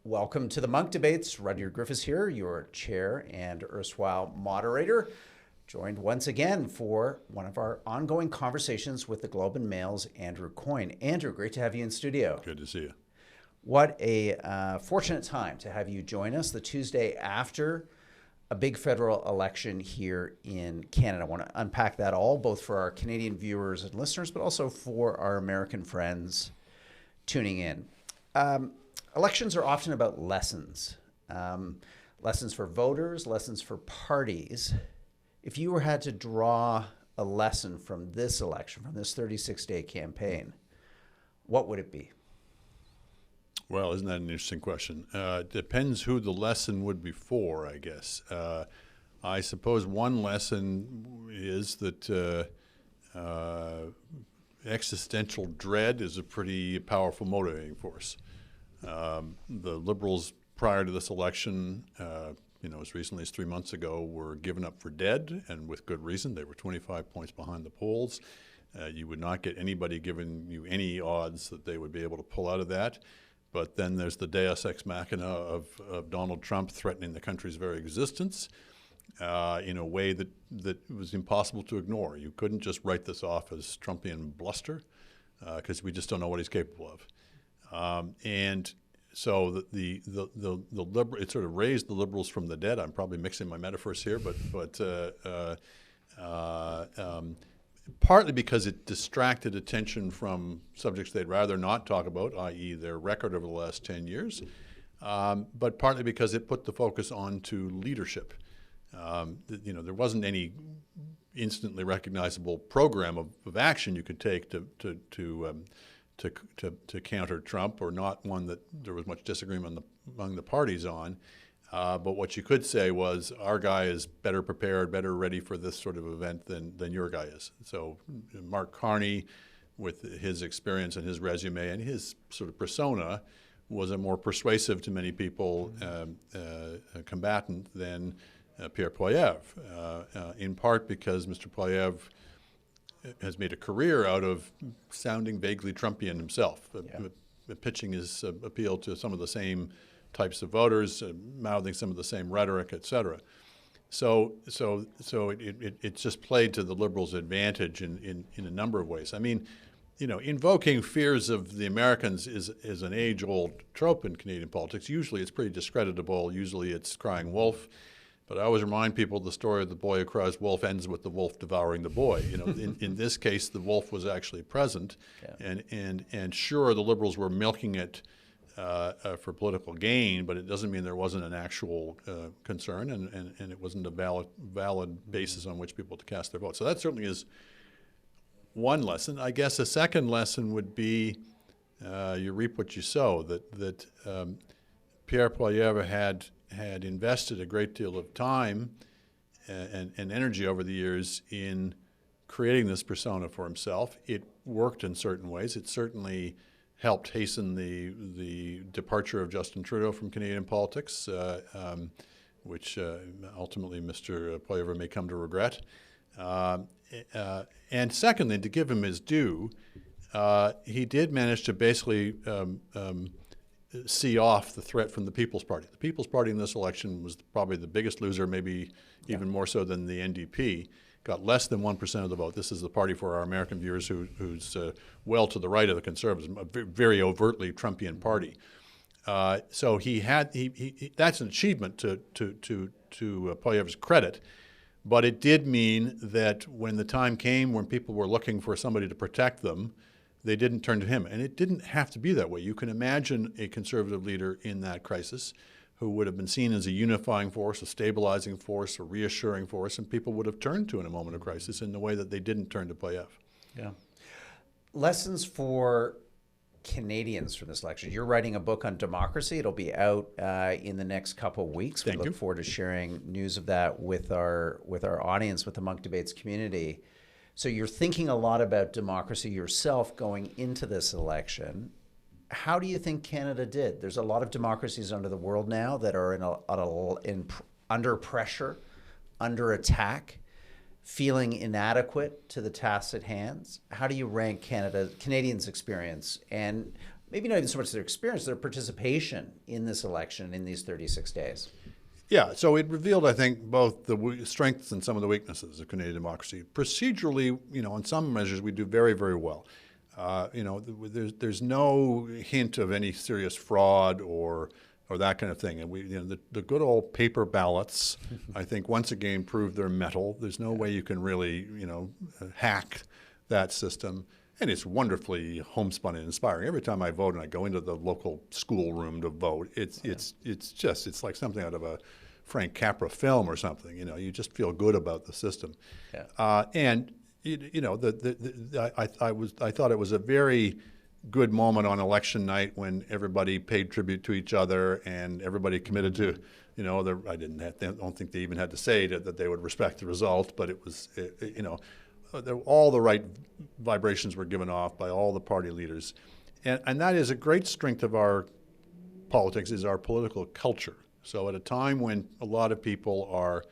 Welcome to the Munk Debates. Rudyard Griffiths here, your chair and erstwhile moderator, joined once again for one of our ongoing conversations with the Globe and Mail's Andrew Coyne. Andrew, great to have you in studio. Good to see you. What a fortunate time to have you join us the Tuesday after a big federal election here in Canada. I want to unpack that all, both for our Canadian viewers and listeners, but also for our American friends tuning in. Elections are often about lessons. Lessons for voters, lessons for parties. If you had to draw a lesson from this election, from this 36-day campaign, what would it be? Well, isn't that an interesting question? Depends who the lesson would be for, I guess. I suppose one lesson is that existential dread is a pretty powerful motivating force. The Liberals, prior to this election, as recently as 3 months ago, were given up for dead, and with good reason. They were 25 points behind the polls. You would not get anybody giving you any odds that they would be able to pull out of that. But then there's the deus ex machina of Donald Trump threatening the country's very existence in a way that was impossible to ignore. You couldn't just write this off as Trumpian bluster because we just don't know what he's capable of. And so the liberal, it sort of raised the Liberals from the dead. I'm probably mixing my metaphors here, but partly because it distracted attention from subjects they'd rather not talk about, i.e. their record over the last 10 years, but partly because it put the focus onto leadership. There wasn't any instantly recognizable program of action you could take to counter Trump, or not one that there was much disagreement among the parties on. But what you could say was, our guy is better prepared, better ready for this sort of event than your guy is. So Mark Carney, with his experience and his resume and his sort of persona, was a more persuasive to many people combatant than Pierre Poilievre, in part because Mr. Poilievre has made a career out of sounding vaguely Trumpian himself, pitching his appeal to some of the same types of voters, mouthing some of the same rhetoric, et cetera. So it just played to the Liberals' advantage in a number of ways. I mean, invoking fears of the Americans is an age-old trope in Canadian politics. Usually it's pretty discreditable. Usually it's crying wolf. But I always remind people the story of the boy who cries wolf ends with the wolf devouring the boy. In this case, the wolf was actually present, and sure, the Liberals were milking it for political gain, but it doesn't mean there wasn't an actual concern, and it wasn't a valid basis on which people to cast their vote. So that certainly is one lesson. I guess a second lesson would be you reap what you sow. That Pierre Poilievre had invested a great deal of time and energy over the years in creating this persona for himself. It worked in certain ways. It certainly helped hasten the departure of Justin Trudeau from Canadian politics, which ultimately Mr. Poilievre may come to regret. And secondly, to give him his due, he did manage to basically see off the threat from the People's Party. The People's Party in this election was probably the biggest loser, maybe even more so than the NDP. Got less than 1% of the vote. This is the party for our American viewers who's well to the right of the Conservatives, a very overtly Trumpian party. So that's an achievement to Poilievre's credit, but it did mean that when the time came when people were looking for somebody to protect them, they didn't turn to him. And it didn't have to be that way. You can imagine a Conservative leader in that crisis who would have been seen as a unifying force, a stabilizing force, a reassuring force, and people would have turned to in a moment of crisis in the way that they didn't turn to Poilievre. Yeah. Lessons for Canadians from this election. You're writing a book on democracy. It'll be out in the next couple of weeks. We look forward to sharing news of that with our audience, with the Munk Debates community. So you're thinking a lot about democracy yourself going into this election. How do you think Canada did? There's a lot of democracies under the world now that are under pressure, under attack, feeling inadequate to the tasks at hand. How do you rank Canadians' experience? And maybe not even so much their experience, their participation in this election in these 36 days. Yeah, so it revealed, I think, both the strengths and some of the weaknesses of Canadian democracy. Procedurally, in some measures, we do very, very well. There's no hint of any serious fraud or that kind of thing. And the good old paper ballots, I think, once again proved their mettle. There's no way you can really, hack that system. And it's wonderfully homespun and inspiring. Every time I vote and I go into the local schoolroom to vote, it's like something out of a Frank Capra film or something. You just feel good about the system. Yeah. I thought it was a very good moment on election night when everybody paid tribute to each other and everybody committed to, I don't think they even had to say that they would respect the result, but it was, all the right vibrations were given off by all the party leaders. And that is a great strength of our politics, is our political culture. So at a time when a lot of people are,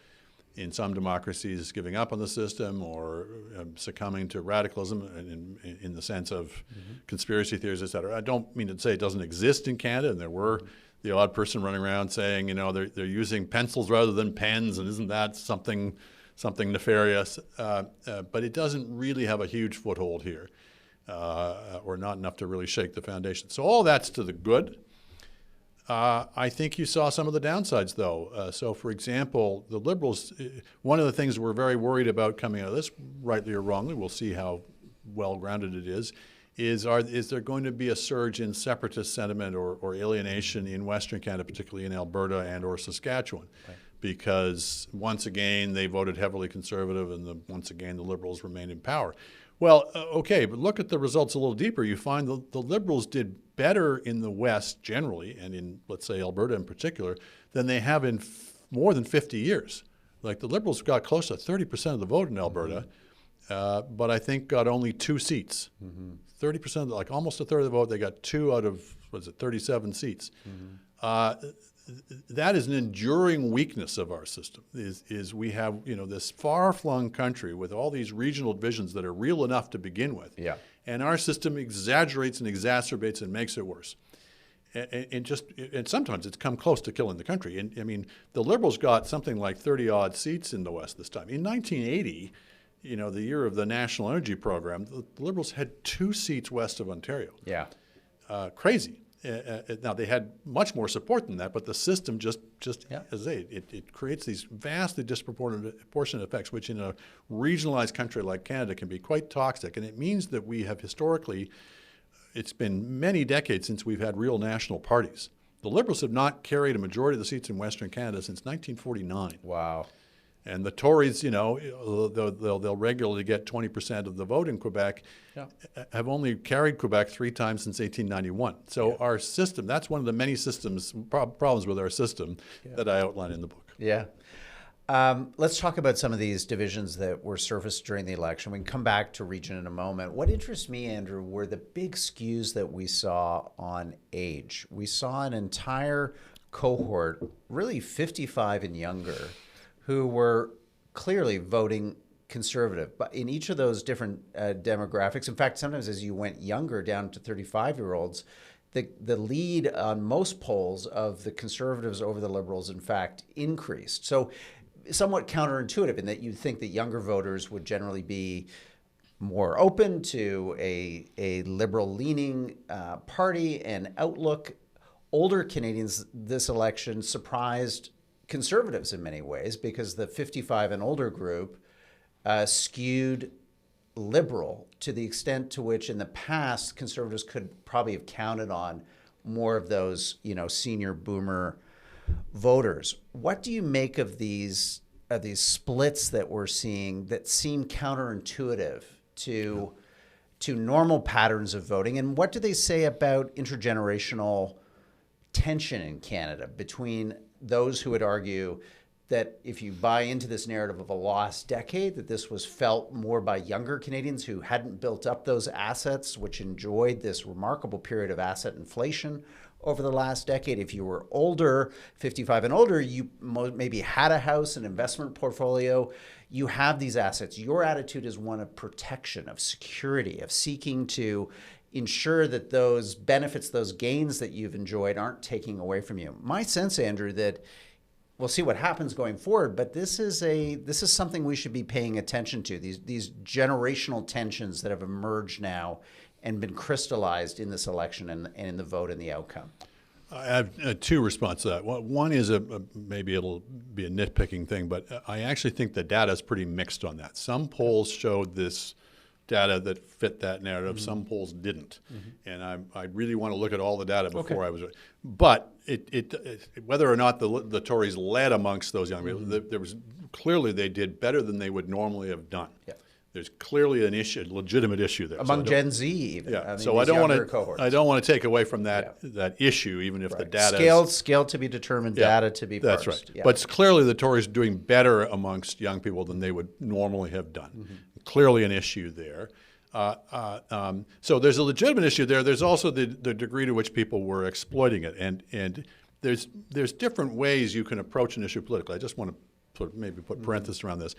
in some democracies, giving up on the system or succumbing to radicalism in the sense of conspiracy theories, et cetera. I don't mean to say it doesn't exist in Canada, and there were the odd person running around saying, they're using pencils rather than pens, and isn't that something nefarious? But it doesn't really have a huge foothold here, or not enough to really shake the foundation. So all that's to the good. I think you saw some of the downsides, though. So, for example, the Liberals, one of the things we're very worried about coming out of this, rightly or wrongly, we'll see how well-grounded it is there going to be a surge in separatist sentiment or alienation in Western Canada, particularly in Alberta and or Saskatchewan? Right. Because once again, they voted heavily conservative, and once again, the Liberals remained in power. Well, okay, but look at the results a little deeper. You find the Liberals did better in the West generally, and in, let's say, Alberta in particular, than they have in more than 50 years. Like, the Liberals got close to 30% of the vote in Alberta, but I think got only 2 seats. 30%, like almost a third of the vote, they got 2 out of, 37 seats. That is an enduring weakness of our system, is we have, this far-flung country with all these regional divisions that are real enough to begin with. Yeah. And our system exaggerates and exacerbates and makes it worse. And sometimes it's come close to killing the country. And I mean, the Liberals got something like 30-odd seats in the West this time. In 1980, the year of the National Energy Program, the Liberals had 2 seats west of Ontario. Yeah. Crazy. Now, they had much more support than that, but the system just as it creates these vastly disproportionate effects, which in a regionalized country like Canada can be quite toxic. And it means that we have historically, it's been many decades since we've had real national parties. The Liberals have not carried a majority of the seats in Western Canada since 1949. Wow. And the Tories, they'll regularly get 20% of the vote in Quebec, have only carried Quebec 3 times since 1891. So our system, that's one of the many problems with our system that I outline in the book. Yeah. Let's talk about some of these divisions that were surfaced during the election. We can come back to region in a moment. What interests me, Andrew, were the big skews that we saw on age. We saw an entire cohort, really 55 and younger, who were clearly voting conservative. But in each of those different demographics, in fact, sometimes as you went younger down to 35-year-olds, the lead on most polls of the Conservatives over the Liberals, in fact, increased. So somewhat counterintuitive in that you'd think that younger voters would generally be more open to a liberal-leaning party and outlook. Older Canadians this election surprised Conservatives in many ways because the 55 and older group skewed liberal to the extent to which in the past Conservatives could probably have counted on more of those, senior boomer voters. What do you make of these splits that we're seeing that seem counterintuitive to normal patterns of voting? And what do they say about intergenerational tension in Canada between those who would argue that if you buy into this narrative of a lost decade, that this was felt more by younger Canadians who hadn't built up those assets, which enjoyed this remarkable period of asset inflation over the last decade. If you were older, 55 and older, you maybe had a house, an investment portfolio, you have these assets. Your attitude is one of protection, of security, of seeking to ensure that those benefits, those gains that you've enjoyed aren't taking away from you. My sense, Andrew, that we'll see what happens going forward, but this is something we should be paying attention to. These generational tensions that have emerged now and been crystallized in this election and in the vote and the outcome. I have two responses to that. One is maybe it'll be a nitpicking thing, but I actually think the data is pretty mixed on that. Some polls showed this data that fit that narrative. Mm-hmm. Some polls didn't. Mm-hmm. And I really want to look at all the data before I was. But whether or not the Tories led amongst those young people, there was clearly they did better than they would normally have done. Yeah. There's clearly an issue, a legitimate issue there. Among Gen Z even. Yeah. So I don't want to take away from that issue, even if the data scaled to be determined, data to be parsed. That's right. Yeah. But clearly the Tories are doing better amongst young people than they would normally have done. Mm-hmm. Clearly an issue there. So there's a legitimate issue there. There's also the degree to which people were exploiting it, and there's different ways you can approach an issue politically. I just want to put parentheses around this.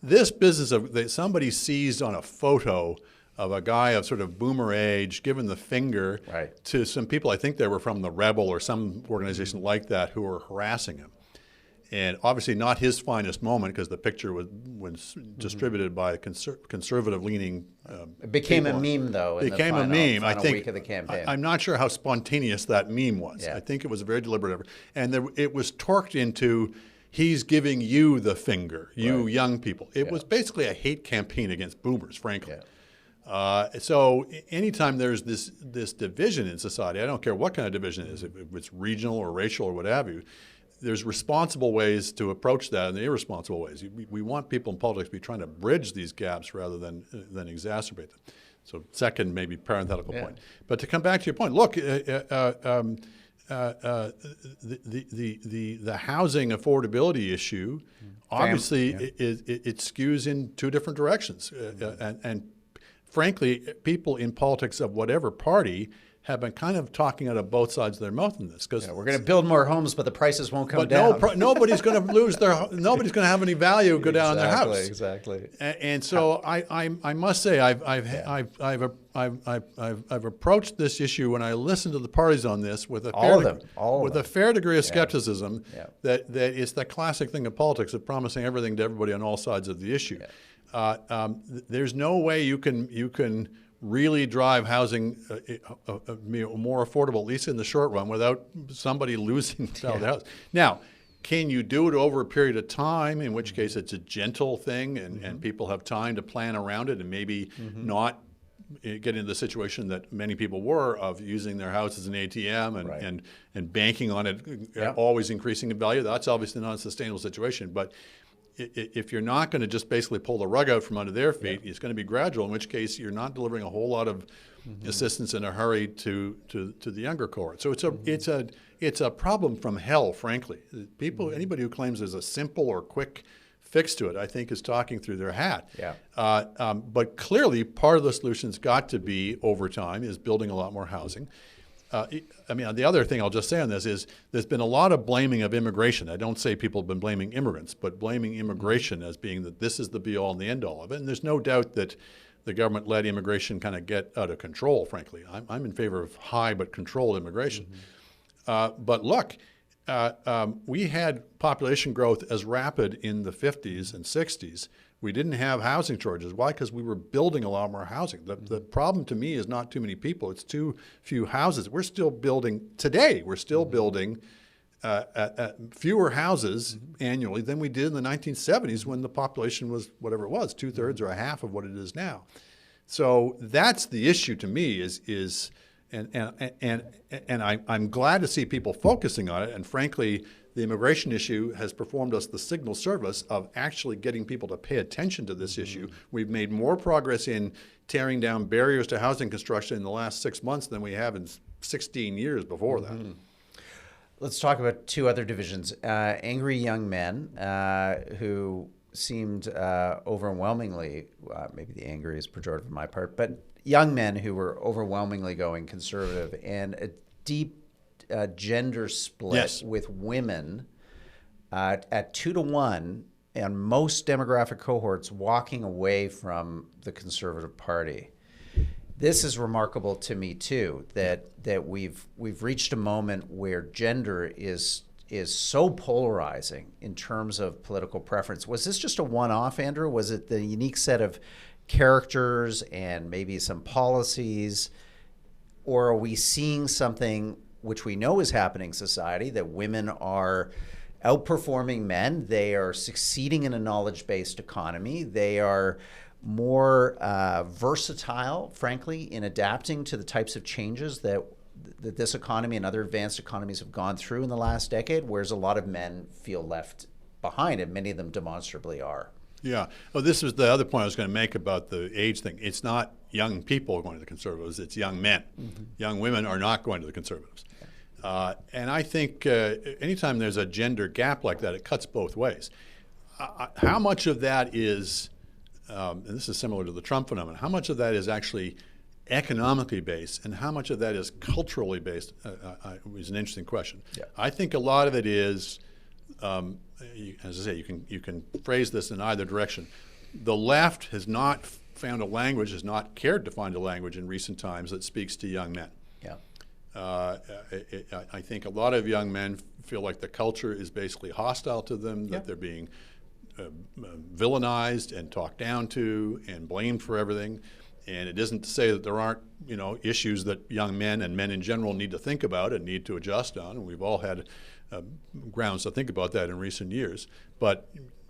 This business of that somebody sees on a photo of a guy of sort of boomer age giving the finger to some people, I think they were from the Rebel or some organization like that, who were harassing him. And obviously not his finest moment, because the picture was distributed by conservative-leaning It became a meme, though, in the final week of the campaign. I'm not sure how spontaneous that meme was. Yeah. I think it was a very deliberate effort. And it was torqued into, he's giving you the finger, you young people. It was basically a hate campaign against boomers, frankly. Yeah. So anytime there's this division in society, I don't care what kind of division it is, if it's regional or racial or what have you, there's responsible ways to approach that and the irresponsible ways. We want people in politics to be trying to bridge these gaps rather than exacerbate them. So second, maybe parenthetical point. But to come back to your point, look, the housing affordability issue, obviously, it skews in two different directions. And frankly, people in politics of whatever party have been kind of talking out of both sides of their mouth in this, because we're going to build more homes, but the prices won't come down. Nobody's going to lose nobody's going to have any value go down in their house. Exactly. And so I must say I've approached this issue when I listened to the parties on this with a fair degree of skepticism. Yeah. That it's the classic thing of politics of promising everything to everybody on all sides of the issue. Yeah. There's no way you can really drive housing more affordable, at least in the short run, without somebody losing their house. Now, can you do it over a period of time, in which case it's a gentle thing and people have time to plan around it and maybe not get into the situation that many people were of using their house as an ATM and banking on it, always increasing in value? That's obviously not a sustainable situation. But if you're not going to just basically pull the rug out from under their feet, it's going to be gradual, in which case you're not delivering a whole lot of assistance in a hurry to the younger cohort. So it's a problem from hell, frankly. Anybody who claims there's a simple or quick fix to it, I think, is talking through their hat. Yeah. But clearly, part of the solution's got to be, over time, is building a lot more housing. The other thing I'll just say on this is there's been a lot of blaming of immigration. I don't say people have been blaming immigrants, but blaming immigration as being that this is the be-all and the end-all of it. And there's no doubt that the government let immigration kind of get out of control, frankly. I'm in favor of high but controlled immigration. But look, we had population growth as rapid in the 50s and 60s. We didn't have housing shortages. Why? Because we were building a lot more housing. The problem to me is not too many people. It's too few houses. We're still building today. We're still building fewer houses annually than we did in the 1970s when the population was whatever it was, 2/3 or a half of what it is now. So that's the issue to me and I'm glad to see people focusing on it. And frankly, the immigration issue has performed us the signal service of actually getting people to pay attention to this issue. We've made more progress in tearing down barriers to housing construction in the last 6 months than we have in 16 years before that. Let's talk about two other divisions. Angry young men who seemed overwhelmingly, maybe the angry is pejorative on my part, but young men who were overwhelmingly going conservative, and a deep gender split with women at 2-1 and most demographic cohorts walking away from the Conservative Party. This is remarkable to me too, that we've reached a moment where gender is so polarizing in terms of political preference. Was this just a one-off, Andrew? Was it the unique set of characters and maybe some policies, or are we seeing something which we know is happening in society, that women are outperforming men, they are succeeding in a knowledge-based economy, they are more versatile, frankly, in adapting to the types of changes that this economy and other advanced economies have gone through in the last decade, whereas a lot of men feel left behind, and many of them demonstrably are. Yeah. Well, this was the other point I was going to make about the age thing. It's not young people going to the Conservatives, it's young men. Mm-hmm. Young women are not going to the Conservatives. And I think anytime there's a gender gap like that, it cuts both ways. How much of that is, and this is similar to the Trump phenomenon, how much of that is actually economically based and how much of that is culturally based is an interesting question. Yeah. I think a lot of it is, as I say, you can phrase this in either direction. The left has not found a language, has not cared to find a language in recent times that speaks to young men. Yeah. I think a lot of young men feel like the culture is basically hostile to them, that they're being villainized and talked down to and blamed for everything. And it isn't to say that there aren't, issues that young men and men in general need to think about and need to adjust on. And we've all had grounds to think about that in recent years. But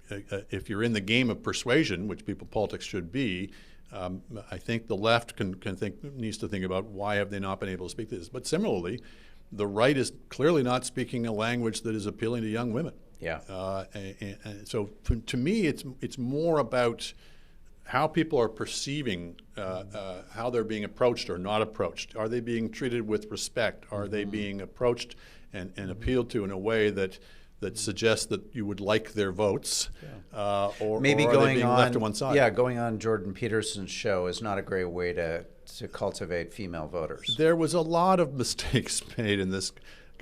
if you're in the game of persuasion, which politics should be, I think the left needs to think about why have they not been able to speak to this. But similarly, the right is clearly not speaking a language that is appealing to young women. Yeah. And so to me, it's more about how people are perceiving how they're being approached or not approached. Are they being treated with respect? Are they being approached and appealed to in a way that suggests that you would like their votes, or maybe or are going they being on, left to one side? Yeah, going on Jordan Peterson's show is not a great way to cultivate female voters. There was a lot of mistakes made in this.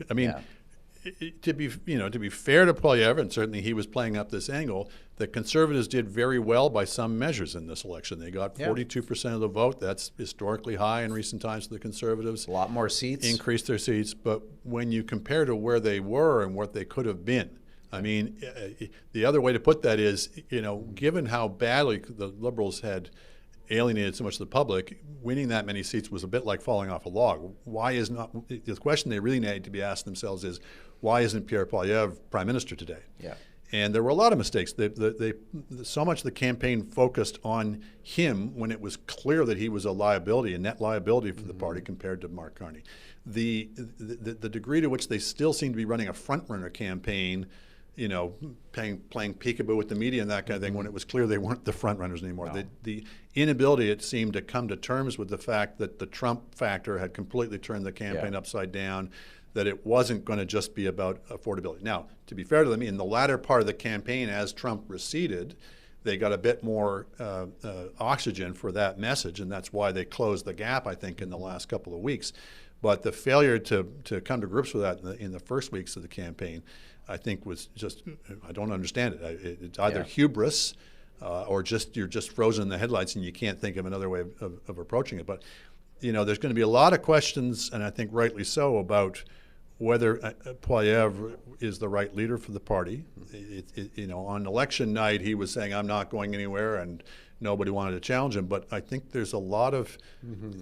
I mean, to be fair to Poilievre, and certainly he was playing up this angle, the Conservatives did very well by some measures in this election. They got 42% of the vote. That's historically high in recent times for the Conservatives. A lot more seats. Increased their seats. But when you compare to where they were and what they could have been, I mean, the other way to put that is, given how badly the Liberals had alienated so much of the public, winning that many seats was a bit like falling off a log. The question they really need to be asking themselves is, why isn't Pierre Poilievre Prime Minister today? Yeah. And there were a lot of mistakes. So much of the campaign focused on him when it was clear that he was a liability, a net liability for the party compared to Mark Carney. The degree to which they still seem to be running a front-runner campaign, playing peekaboo with the media and that kind of thing, when it was clear they weren't the front-runners anymore. No. The inability, it seemed, to come to terms with the fact that the Trump factor had completely turned the campaign upside down, that it wasn't going to just be about affordability. Now, to be fair to them, in the latter part of the campaign, as Trump receded, they got a bit more oxygen for that message, and that's why they closed the gap, I think, in the last couple of weeks. But the failure to come to grips with that in the first weeks of the campaign, I think, was just, I don't understand it. It's either hubris or you're just frozen in the headlights and you can't think of another way of approaching it. But, there's going to be a lot of questions, and I think rightly so, about whether Poilievre is the right leader for the party. On election night, he was saying, I'm not going anywhere, and nobody wanted to challenge him. But I think there's a lot of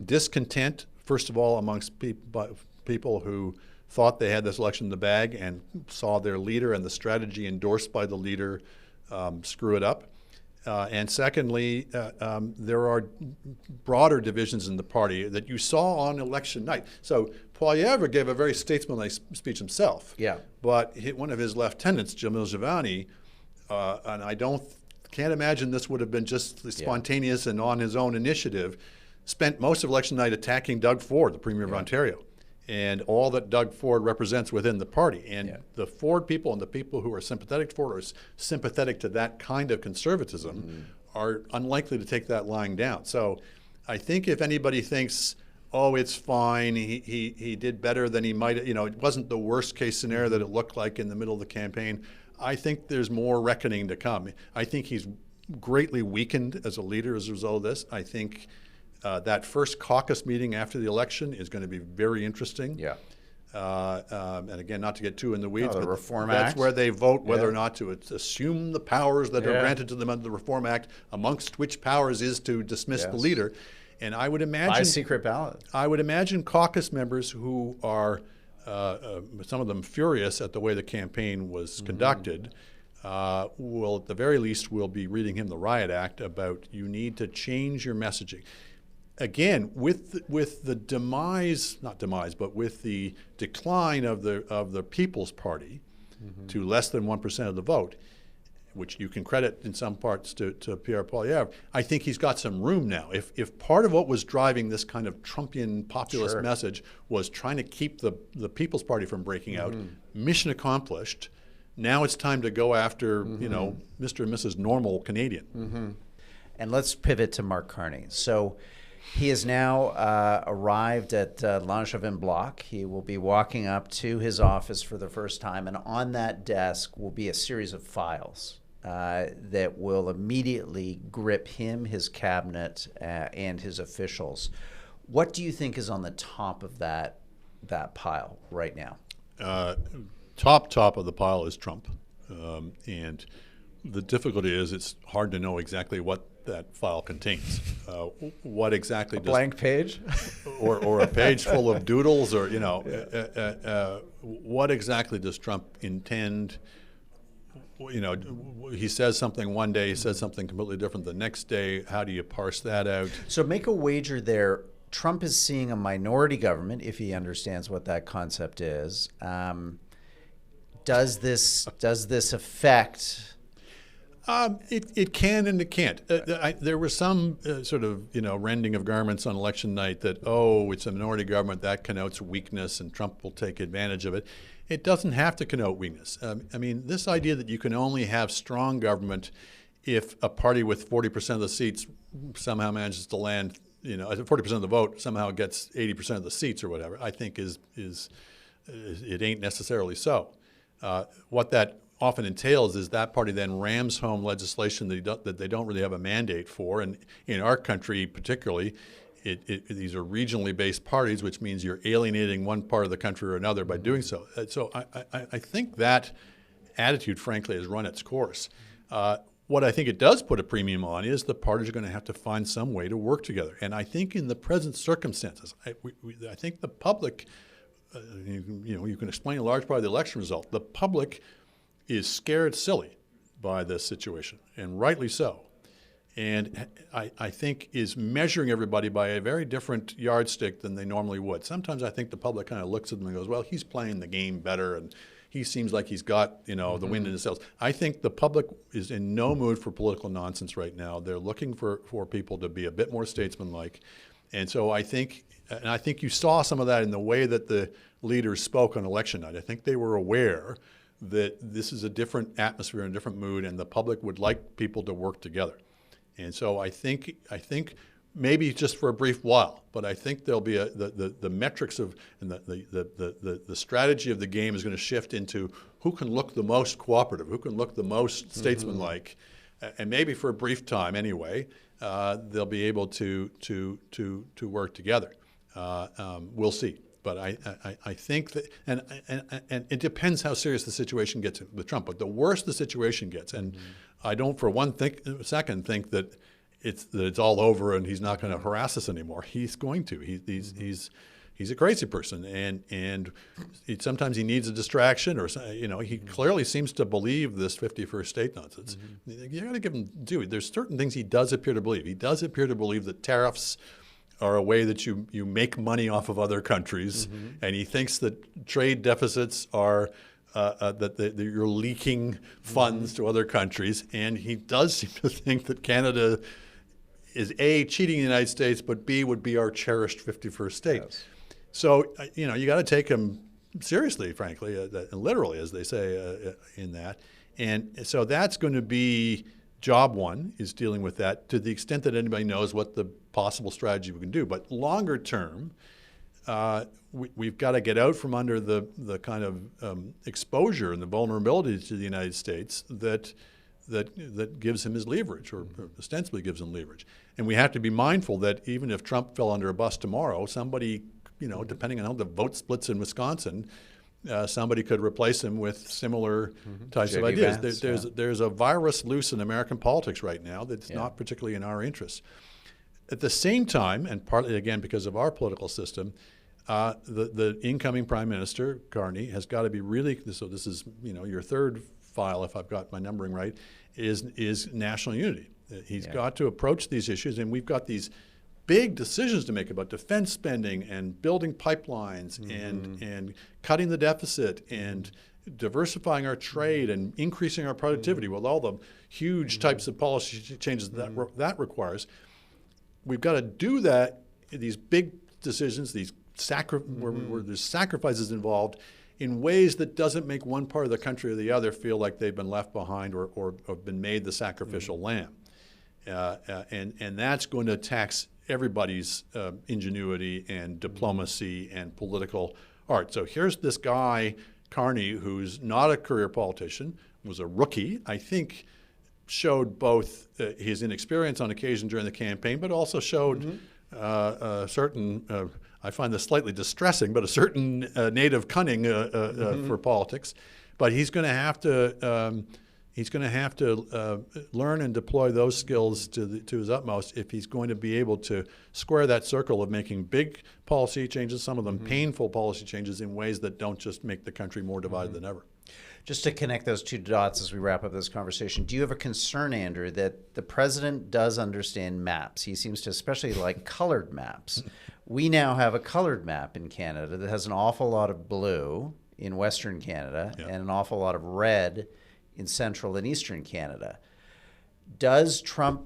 discontent, first of all, amongst people who thought they had this election in the bag and saw their leader and the strategy endorsed by the leader screw it up. And secondly, there are broader divisions in the party that you saw on election night. So Poilievre gave a very statesmanlike speech himself. Yeah. But one of his lieutenants, Jamil Jivani, and I can't imagine this would have been just spontaneous and on his own initiative, spent most of election night attacking Doug Ford, the Premier of Ontario, and all that Doug Ford represents within the party. And the Ford people and the people who are sympathetic to Ford or sympathetic to that kind of conservatism are unlikely to take that lying down. So I think if anybody thinks, oh, it's fine, he did better than he might, it wasn't the worst case scenario that it looked like in the middle of the campaign, I think there's more reckoning to come. I think he's greatly weakened as a leader as a result of this. I think That first caucus meeting after the election is going to be very interesting. Yeah. And again, not to get too in the weeds, the but Reform that's Act. where they vote whether Yeah. or not to assume the powers that are Yeah. granted to them under the Reform Act, amongst which powers is to dismiss the Yes. leader. And I would By imagine secret ballot. caucus members who are some of them furious at the way the campaign was conducted will, at the very least, will be reading him the Riot Act about you need to change your messaging. Again, with the but with the decline of the People's Party to less than 1% of the vote, which you can credit in some parts to Pierre Poilievre, I think he's got some room now. If part of what was driving this kind of Trumpian populist Sure. message was trying to keep the People's Party from breaking out, mission accomplished. Now it's time to go after Mr. and Mrs. Normal Canadian. And let's pivot to Mark Carney. So he has now arrived at Langevin Block. He will be walking up to his office for the first time, and on that desk will be a series of files that will immediately grip him, his cabinet, and his officials. What do you think is on the top of that pile right now? Top of the pile is Trump, and the difficulty is it's hard to know exactly what that file contains. What exactly does Blank page? or a page full of doodles, or what exactly does Trump intend? He says something one day, he says something completely different the next day. How do you parse that out? So make a wager there. Trump is seeing a minority government, if he understands what that concept is. Does this affect? It can and it can't. There was some sort of rending of garments on election night that it's a minority government that connotes weakness and Trump will take advantage of it. It doesn't have to connote weakness. This idea that you can only have strong government if a party with 40% of the seats somehow manages to land, 40% of the vote somehow gets 80% of the seats or whatever, I think is it ain't necessarily so. What that often entails is that party then rams home legislation that they don't really have a mandate for. And in our country particularly, these are regionally based parties, which means you're alienating one part of the country or another by doing so. So I think that attitude, frankly, has run its course. What I think it does put a premium on is the parties are going to have to find some way to work together. And I think in the present circumstances, I think the public, you can explain a large part of the election result. The public is scared silly by this situation, and rightly so. And I think is measuring everybody by a very different yardstick than they normally would. Sometimes I think the public kind of looks at them and goes, well, he's playing the game better, and he seems like he's got the wind in his sails. I think the public is in no mood for political nonsense right now. They're looking for people to be a bit more statesmanlike. And so I think you saw some of that in the way that the leaders spoke on election night. I think they were aware that this is a different atmosphere and a different mood, and the public would like people to work together. And so I think maybe just for a brief while, but I think there'll be the metrics of and the strategy of the game is going to shift into who can look the most cooperative, who can look the most statesmanlike, and maybe for a brief time anyway, they'll be able to work together. We'll see. But I think that, and it depends how serious the situation gets with Trump. But the worse the situation gets, and I don't for one second think that it's all over and he's not going to harass us anymore. He's going to. He's a crazy person, and sometimes he needs a distraction, or he clearly seems to believe this 51st state nonsense. You got to give him due. There's certain things he does appear to believe. He does appear to believe that tariffs are a way that you make money off of other countries, and he thinks that trade deficits are that you're leaking funds to other countries, and he does seem to think that Canada is A, cheating the United States, but B, would be our cherished 51st state. Yes. So you got to take him seriously, frankly, literally, as they say in that, and so that's going to be job one, is dealing with that to the extent that anybody knows what the possible strategy we can do. But longer term, we've got to get out from under the kind of exposure and the vulnerabilities to the United States that that gives him his leverage, or ostensibly gives him leverage. And we have to be mindful that even if Trump fell under a bus tomorrow, somebody, depending on how the vote splits in Wisconsin, somebody could replace him with similar types of ideas. There's a virus loose in American politics right now that's not particularly in our interests. At the same time, and partly again because of our political system, the incoming Prime Minister, Carney, has got to be really, so this is your third file, if I've got my numbering right, is national unity. He's got to approach these issues, and we've got these big decisions to make about defense spending and building pipelines and cutting the deficit and diversifying our trade and increasing our productivity with all the huge types of policy changes that requires. We've got to do that, these big decisions, these where there's sacrifices involved, in ways that doesn't make one part of the country or the other feel like they've been left behind or been made the sacrificial lamb. And that's going to tax everybody's ingenuity and diplomacy and political art. So here's this guy, Carney, who's not a career politician, was a rookie, I think showed both his inexperience on occasion during the campaign, but also showed a certain, I find this slightly distressing, but a certain native cunning for politics. But he's going to have to learn and deploy those skills to his utmost if he's going to be able to square that circle of making big policy changes, some of them painful policy changes, in ways that don't just make the country more divided than ever. Just to connect those two dots as we wrap up this conversation, do you have a concern, Andrew, that the president does understand maps? He seems to especially like colored maps. We now have a colored map in Canada that has an awful lot of blue in Western Canada and an awful lot of red in Central and Eastern Canada. Does Trump,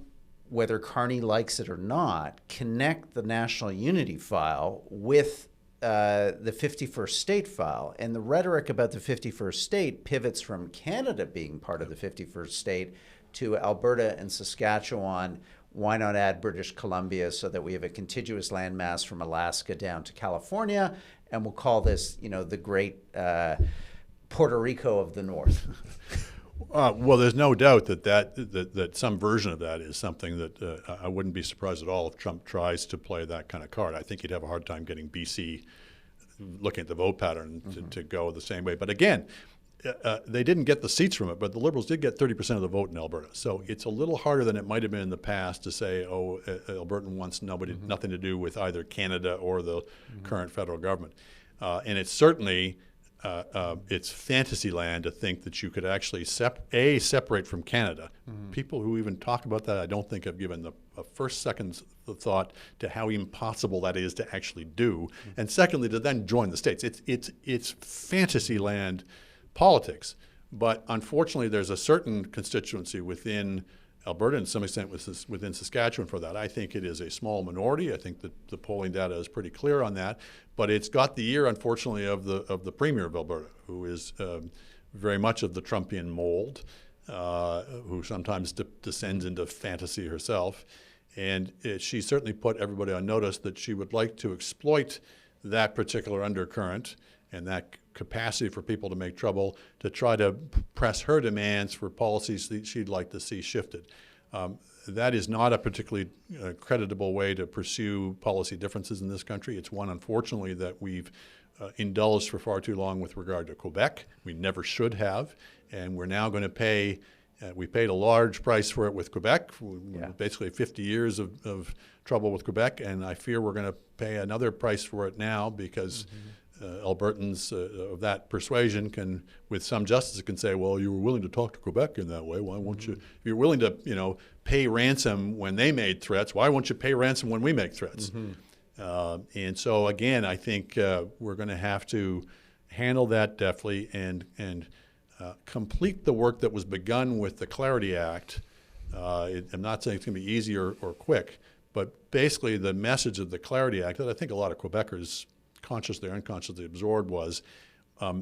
whether Carney likes it or not, connect the national unity file with the 51st state file? And the rhetoric about the 51st state pivots from Canada being part of the 51st state to Alberta and Saskatchewan. Why not add British Columbia so that we have a contiguous landmass from Alaska down to California? And we'll call this, the great Puerto Rico of the North. Well, there's no doubt that some version of that is something that I wouldn't be surprised at all if Trump tries to play that kind of card. I think he'd have a hard time getting BC, looking at the vote pattern, to go the same way. But again, they didn't get the seats from it, but the Liberals did get 30% of the vote in Alberta. So it's a little harder than it might have been in the past to say, Albertan wants nothing to do with either Canada or the current federal government. And it's certainly it's fantasy land to think that you could actually separate from Canada. People who even talk about that, I don't think have given the first second thought to how impossible that is to actually do. And secondly, to then join the states. It's fantasy land politics. But unfortunately, there's a certain constituency within Alberta, and to some extent within Saskatchewan for that. I think it is a small minority. I think that the polling data is pretty clear on that. But it's got the ear, unfortunately, of the Premier of Alberta, who is very much of the Trumpian mold, who sometimes descends into fantasy herself. And she certainly put everybody on notice that she would like to exploit that particular undercurrent and that capacity for people to make trouble to try to press her demands for policies that she'd like to see shifted. That is not a particularly creditable way to pursue policy differences in this country. It's one, unfortunately, that we've indulged for far too long with regard to Quebec. We never should have, and we're now going to pay. We paid a large price for it with Quebec, basically 50 years of trouble with Quebec, and I fear we're going to pay another price for it now because Albertans of that persuasion can, with some justice, can say, well, you were willing to talk to Quebec in that way. Why won't you? If you're willing to, pay ransom when they made threats, why won't you pay ransom when we make threats? And so, again, I think we're going to have to handle that deftly and complete the work that was begun with the Clarity Act. I'm not saying it's going to be easy or quick, but basically the message of the Clarity Act that I think a lot of Quebecers consciously or unconsciously absorbed was,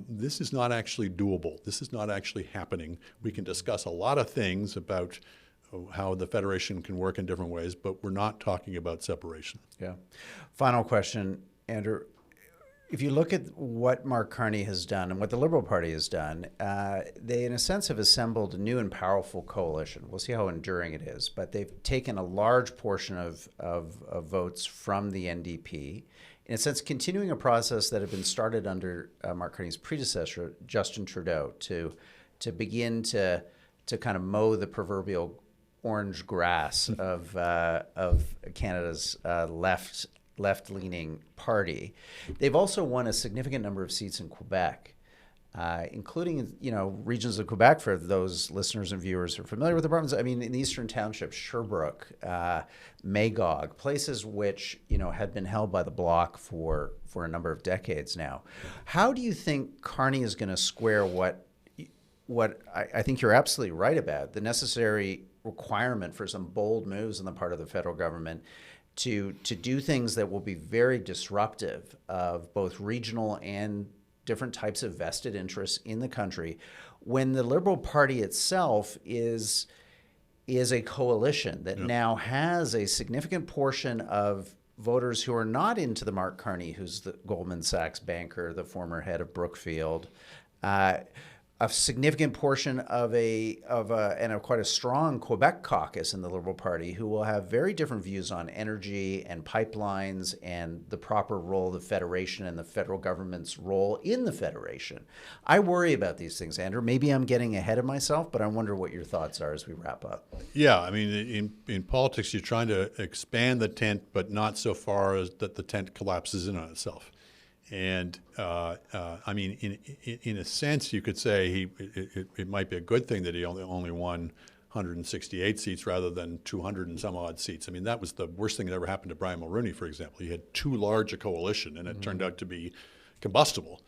this is not actually doable. This is not actually happening. We can discuss a lot of things about how the Federation can work in different ways, but we're not talking about separation. Yeah. Final question, Andrew. if you look at what Mark Carney has done and what the Liberal Party has done, they, in a sense, have assembled a new and powerful coalition. We'll see how enduring it is, but they've taken a large portion of votes from the NDP, in a sense, continuing a process that had been started under Mark Carney's predecessor, Justin Trudeau, to begin to kind of mow the proverbial orange grass of Canada's left-leaning party. They've also won a significant number of seats in Quebec, including, regions of Quebec, for those listeners and viewers who are familiar with the province. I mean, in the Eastern Townships, Sherbrooke, Magog, places which, had been held by the Bloc for a number of decades now. How do you think Carney is going to square what I think you're absolutely right about, the necessary requirement for some bold moves on the part of the federal government to do things that will be very disruptive of both regional and different types of vested interests in the country, when the Liberal Party itself is a coalition that now has a significant portion of voters who are not into the Mark Carney, who's the Goldman Sachs banker, the former head of Brookfield, a significant portion of quite a strong Quebec caucus in the Liberal Party, who will have very different views on energy and pipelines and the proper role of the Federation and the federal government's role in the Federation. I worry about these things, Andrew. Maybe I'm getting ahead of myself, but I wonder what your thoughts are as we wrap up. Yeah, I mean, in politics, you're trying to expand the tent, but not so far as that the tent collapses in on itself. And I mean, in a sense, you could say it might be a good thing that he only won 168 seats rather than 200 and some odd seats. I mean, that was the worst thing that ever happened to Brian Mulroney, for example. He had too large a coalition, and it turned out to be combustible.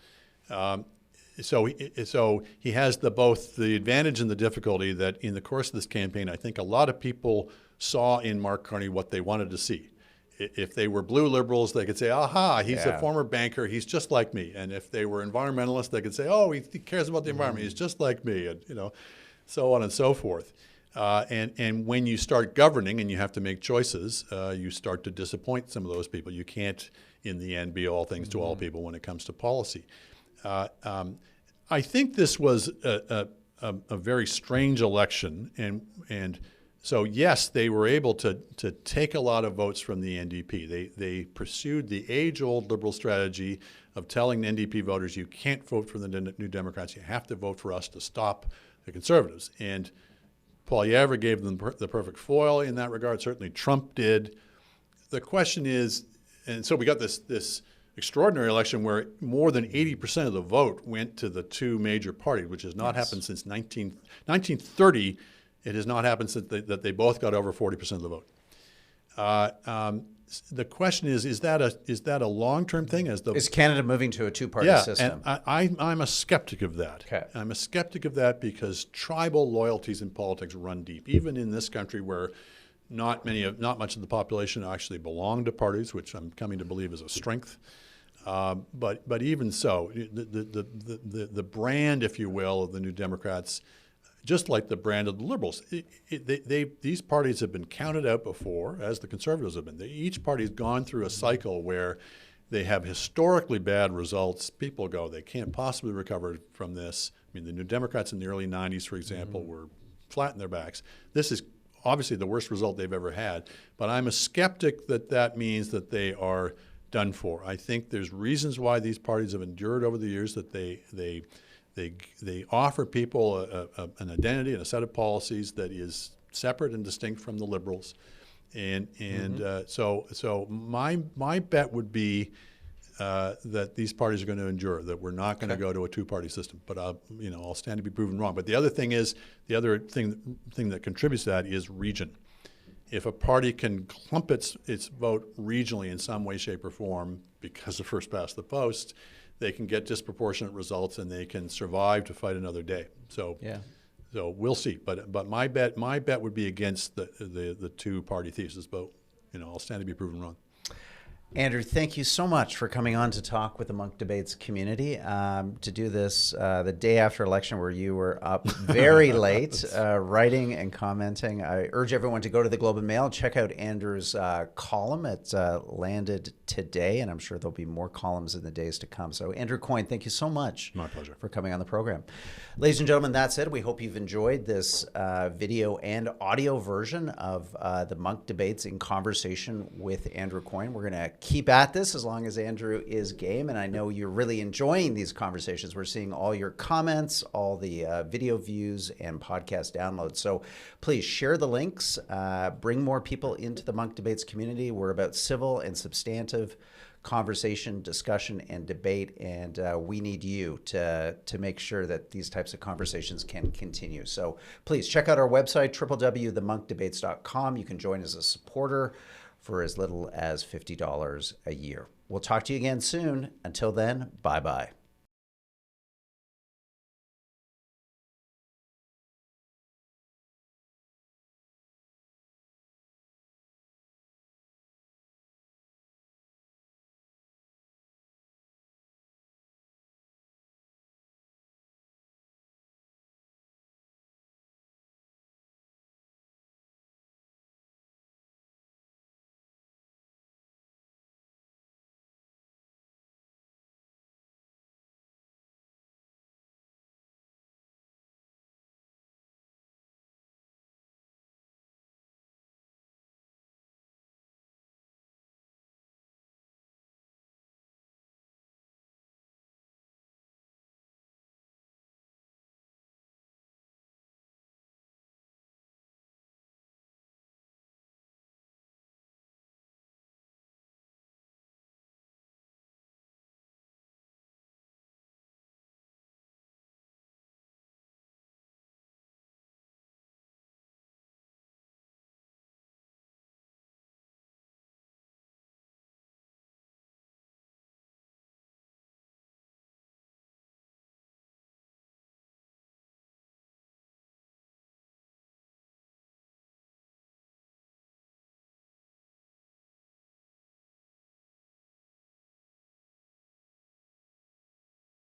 So he has both the advantage and the difficulty that in the course of this campaign, I think a lot of people saw in Mark Carney what they wanted to see. If they were blue liberals, they could say, aha, he's a former banker, he's just like me. And if they were environmentalists, they could say, oh, he cares about the environment, he's just like me, and so on and so forth. And when you start governing and you have to make choices, you start to disappoint some of those people. You can't, in the end, be all things to all people when it comes to policy. I think this was a very strange election, and so yes, they were able to take a lot of votes from the NDP. They pursued the age-old Liberal strategy of telling the NDP voters, you can't vote for the New Democrats, you have to vote for us to stop the Conservatives. And Poilievre gave them the perfect foil in that regard. Certainly Trump did. The question is, and so we got this extraordinary election where more than 80% of the vote went to the two major parties, which has not happened since 1930. It has not happened since that they both got over 40% of the vote. The question is that a long-term thing? Is Canada moving to a two-party system? And I'm a skeptic of that. Okay. I'm a skeptic of that because tribal loyalties in politics run deep, even in this country where not much of the population actually belong to parties, which I'm coming to believe is a strength. But even so, the brand, if you will, of the New Democrats, just like the brand of the Liberals, these parties have been counted out before, as the Conservatives have been. Each party's gone through a cycle where they have historically bad results. People go, they can't possibly recover from this. I mean, the New Democrats in the early 90s, for example, were flat in their backs. This is obviously the worst result they've ever had. But I'm a skeptic that means that they are done for. I think there's reasons why these parties have endured over the years, that they offer people an identity and a set of policies that is separate and distinct from the Liberals, and so my bet would be that these parties are going to endure, that we're not going to go to a two-party system. But I'll stand to be proven wrong. But the other thing that contributes to that is region. If a party can clump its vote regionally in some way, shape, or form because of first past the post, they can get disproportionate results and they can survive to fight another day. So we'll see. But my bet would be against the two-party thesis. But I'll stand to be proven wrong. Andrew, thank you so much for coming on to talk with the Munk Debates community. To do this the day after election, where you were up very late writing and commenting. I urge everyone to go to the Globe and Mail, check out Andrew's column. It landed today, and I'm sure there'll be more columns in the days to come. So Andrew Coyne, thank you so much. My pleasure. For coming on the program. Ladies and gentlemen, that's it. We hope you've enjoyed this video and audio version of the Munk Debates in conversation with Andrew Coyne. We're going to keep at this as long as Andrew is game, and I know you're really enjoying these conversations. We're seeing all your comments, all the video views and podcast downloads. So please share the links, bring more people into the Munk Debates community. We're about civil and substantive conversation, discussion, and debate, and we need you to make sure that these types of conversations can continue. So please check out our website, www.themonkdebates.com. You can join as a supporter for as little as $50 a year. We'll talk to you again soon. Until then, bye-bye.